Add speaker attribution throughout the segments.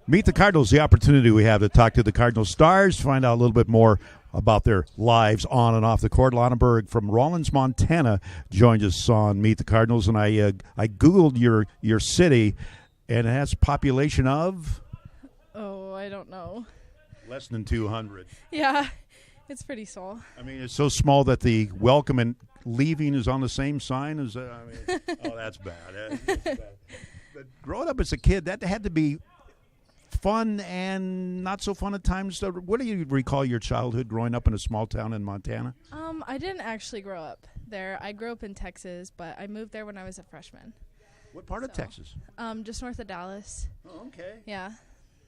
Speaker 1: Meet the Cardinals, the opportunity we have to talk to the Cardinals stars, find out a little bit more about their lives on and off the court. Lana Berg from Rollins, Montana, joins us on Meet the Cardinals, and I Googled your city, and it has a population of?
Speaker 2: Oh, I don't know.
Speaker 1: Less than 200.
Speaker 2: Yeah, it's pretty small.
Speaker 1: I mean, it's so small that the welcome and leaving is on the same sign as, oh, that's bad. That's bad. But growing up as a kid, that had to be fun and not so fun at times. What do you recall your childhood growing up in a small town in Montana?
Speaker 2: I didn't actually grow up there. I grew up in Texas, but I moved there when I was a freshman.
Speaker 1: What part of Texas?
Speaker 2: Just north of Dallas.
Speaker 1: Oh, okay.
Speaker 2: Yeah.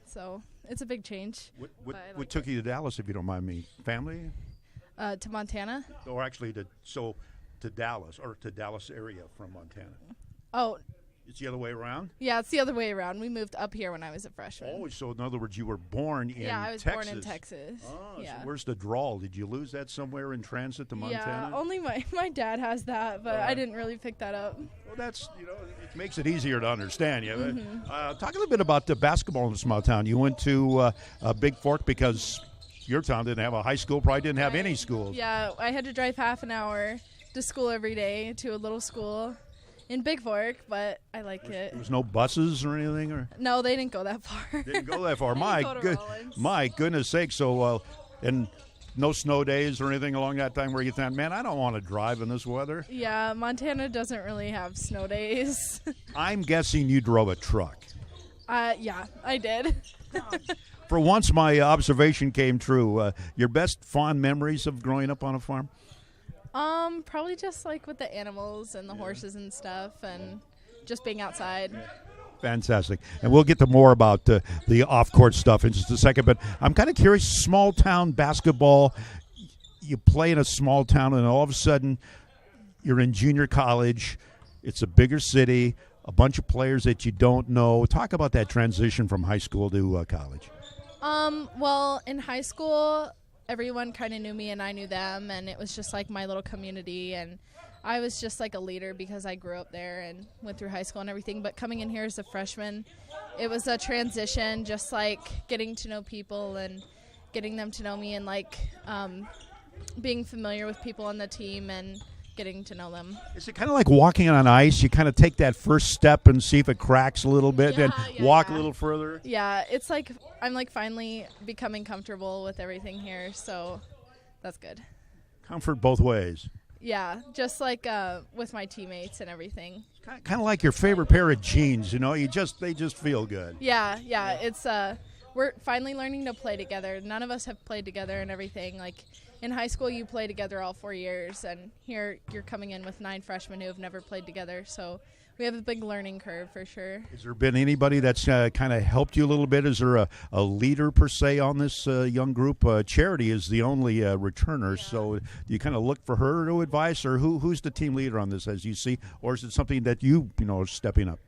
Speaker 2: So it's a big change.
Speaker 1: What took you to Dallas, if you don't mind me? Family?
Speaker 2: To Montana?
Speaker 1: Or actually to Dallas, or to Dallas area from Montana.
Speaker 2: Oh.
Speaker 1: It's the other way around?
Speaker 2: Yeah, it's the other way around. We moved up here when I was a freshman.
Speaker 1: Oh, so in other words, you were born in Texas.
Speaker 2: Yeah, I was born in Texas.
Speaker 1: Oh,
Speaker 2: yeah.
Speaker 1: So where's the drawl? Did you lose that somewhere in transit to Montana?
Speaker 2: Yeah, only my dad has that, but I didn't really pick that up.
Speaker 1: Well, that's, it makes it easier to understand. Yeah. Mm-hmm. Talk a little bit about the basketball in a small town. You went to Big Fork because your town didn't have a high school, probably didn't have any schools.
Speaker 2: Yeah, I had to drive half an hour to school every day to a little school in Big Fork, but I like it.
Speaker 1: There was no buses or anything? Or?
Speaker 2: No, they didn't go that far.
Speaker 1: Didn't go that far. My goodness sake. So, and no snow days or anything along that time where you thought, man, I don't want to drive in this weather?
Speaker 2: Yeah, Montana doesn't really have snow days.
Speaker 1: I'm guessing you drove a truck.
Speaker 2: Yeah, I did.
Speaker 1: For once, my observation came true. Your best fond memories of growing up on a farm?
Speaker 2: Probably just like with the animals and the horses and stuff, and just being outside.
Speaker 1: Fantastic. And we'll get to more about the off-court stuff in just a second, but I'm kind of curious, small-town basketball, you play in a small town, and all of a sudden you're in junior college, it's a bigger city, a bunch of players that you don't know. Talk about that transition from high school to college.
Speaker 2: Well, in high school, everyone kind of knew me and I knew them, and it was just like my little community, and I was just like a leader because I grew up there and went through high school and everything. But coming in here as a freshman, it was a transition, just like getting to know people and getting them to know me, and like being familiar with people on the team and getting to know them. Is
Speaker 1: it kind of like walking on ice? You kind of take that first step and see if it cracks a little bit, and walk a little further?
Speaker 2: Yeah, it's like I'm like finally becoming comfortable with everything here, so that's good.
Speaker 1: Comfort both ways.
Speaker 2: Yeah, just like with my teammates and everything.
Speaker 1: Kind of like your favorite pair of jeans, they just feel good.
Speaker 2: Yeah, it's we're finally learning to play together. None of us have played together and everything. Like in high school, you play together all 4 years, and here you're coming in with 9 freshmen who have never played together. So we have a big learning curve for sure. Has
Speaker 1: there been anybody that's kind of helped you a little bit? Is there a leader per se on this young group? Charity is the only returner, so do you kind of look for her to advise, or who's the team leader on this as you see, or is it something that you are stepping up?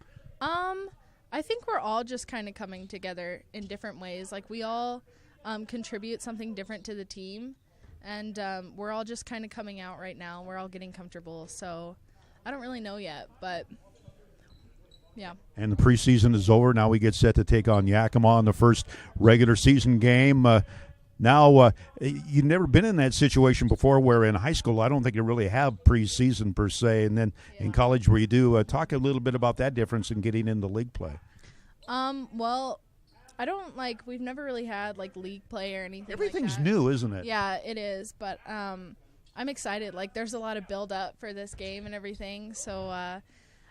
Speaker 2: I think we're all just kind of coming together in different ways. Like we all contribute something different to the team, and we're all just kind of coming out right now. We're all getting comfortable, so I don't really know yet, but yeah. And
Speaker 1: the preseason is over. Now we get set to take on Yakima in the first regular season game. Now, you've never been in that situation before where in high school I don't think you really have preseason per se, and then in college where you do. Talk a little bit about that difference in getting into league play.
Speaker 2: Well, I don't we've never really had league play or anything.
Speaker 1: Everything's new, isn't it?
Speaker 2: Yeah, it is, but I'm excited. There's a lot of build up for this game and everything, so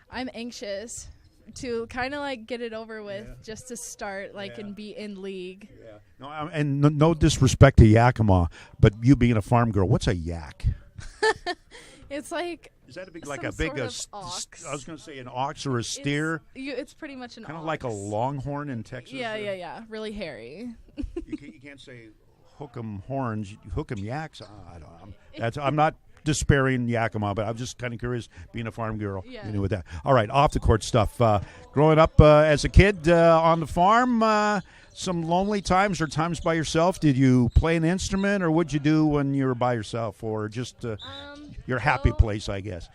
Speaker 2: I'm anxious to kind of get it over with, just to start and be in league.
Speaker 1: Yeah. No, and no disrespect to Yakima, but you being a farm girl, what's a yak?
Speaker 2: It's
Speaker 1: is that a big a big
Speaker 2: ox?
Speaker 1: I was going to say an ox or a steer.
Speaker 2: It's pretty much an
Speaker 1: kind of
Speaker 2: ox.
Speaker 1: like a longhorn in Texas.
Speaker 2: Yeah. Really hairy.
Speaker 1: You can't say hook 'em horns, hook 'em yaks. I don't know. I'm not despairing Yakima, but I'm just kind of curious, being a farm girl, with that. All right, off the court stuff. Growing up as a kid on the farm, some lonely times or times by yourself. Did you play an instrument, or what'd you do when you were by yourself, or just your happy place, I guess?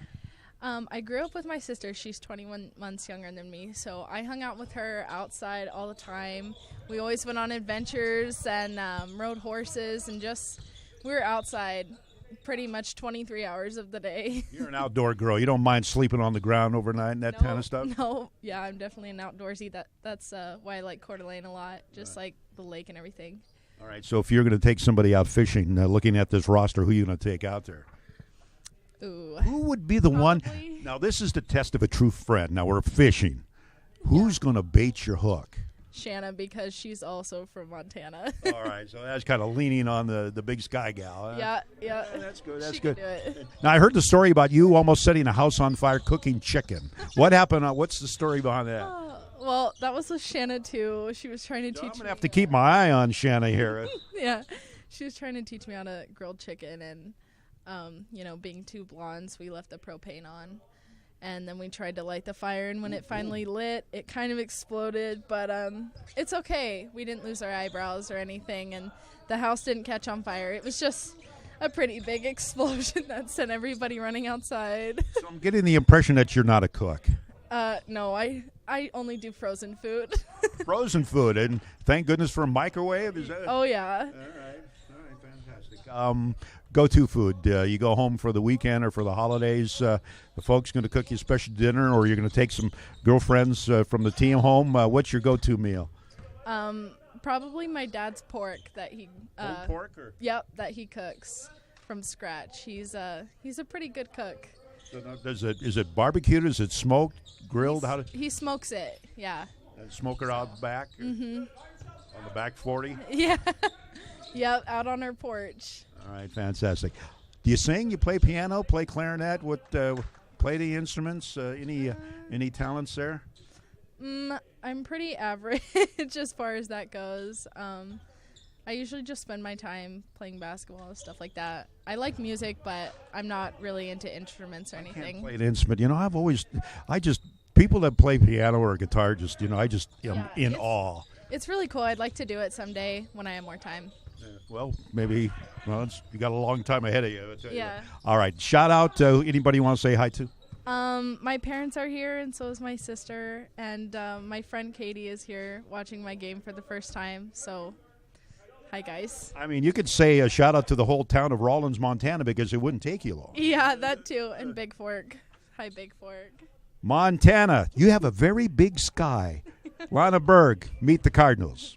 Speaker 2: I grew up with my sister. She's 21 months younger than me, so I hung out with her outside all the time. We always went on adventures and rode horses, and we were outside pretty much 23 hours of the day.
Speaker 1: You're an outdoor girl. You don't mind sleeping on the ground overnight and that kind of stuff?
Speaker 2: No, yeah, I'm definitely an outdoorsy. That's why I like Coeur d'Alene a lot, just like the lake and everything.
Speaker 1: All right, so if you're going to take somebody out fishing, looking at this roster, who are you going to take out there?
Speaker 2: Ooh.
Speaker 1: Who would be the one? Now, this is the test of a true friend. Now, we're fishing. Who's going to bait your hook?
Speaker 2: Shanna, because she's also from Montana.
Speaker 1: All right, so that's kind of leaning on the big sky gal. Huh?
Speaker 2: Yeah.
Speaker 1: That's good. That's
Speaker 2: she
Speaker 1: good.
Speaker 2: Can do it.
Speaker 1: Now, I heard the story about you almost setting a house on fire cooking chicken. What happened? What's the story behind that?
Speaker 2: Well, that was with Shanna, too. She was trying to teach me.
Speaker 1: I'm going to have to keep my eye on Shanna here.
Speaker 2: Yeah. She was trying to teach me how to grill chicken, and, being two blondes, we left the propane on. And then we tried to light the fire, and when it finally lit, it kind of exploded. But it's okay. We didn't lose our eyebrows or anything, and the house didn't catch on fire. It was just a pretty big explosion that sent everybody running outside.
Speaker 1: So I'm getting the impression that you're not a cook.
Speaker 2: No, I only do frozen food.
Speaker 1: Frozen food, and thank goodness for a microwave. Is that?
Speaker 2: Oh yeah.
Speaker 1: All right, fantastic. Go-to food. You go home for the weekend or for the holidays. The folks going to cook you a special dinner, or you're going to take some girlfriends from the team home. What's your go-to meal?
Speaker 2: Probably my dad's pork that he.
Speaker 1: Pulled pork, or?
Speaker 2: Yep, that he cooks from scratch. He's a pretty good cook.
Speaker 1: So now, is it barbecued? Is it smoked, grilled?
Speaker 2: He smokes it. Yeah.
Speaker 1: And smoker out back.
Speaker 2: Mm-hmm.
Speaker 1: On the back 40.
Speaker 2: Yeah. Yep, out on our porch.
Speaker 1: All right, fantastic. Do you sing? You play piano? Play clarinet? Play the instruments? Any talents there?
Speaker 2: I'm pretty average as far as that goes. I usually just spend my time playing basketball and stuff like that. I like music, but I'm not really into instruments or anything.
Speaker 1: I can't play an instrument. People that play piano or guitar I'm in awe.
Speaker 2: It's really cool. I'd like to do it someday when I have more time.
Speaker 1: Well, maybe. Well, you got a long time ahead of you.
Speaker 2: Yeah.
Speaker 1: All right. Shout out to anybody you want to say hi to.
Speaker 2: My parents are here, and so is my sister, and my friend Katie is here watching my game for the first time. So, hi guys.
Speaker 1: I mean, you could say a shout out to the whole town of Rollins, Montana, because it wouldn't take you long.
Speaker 2: Yeah, that too, and Big Fork. Hi, Big Fork.
Speaker 1: Montana, you have a very big sky. Lana Berg, meet the Cardinals.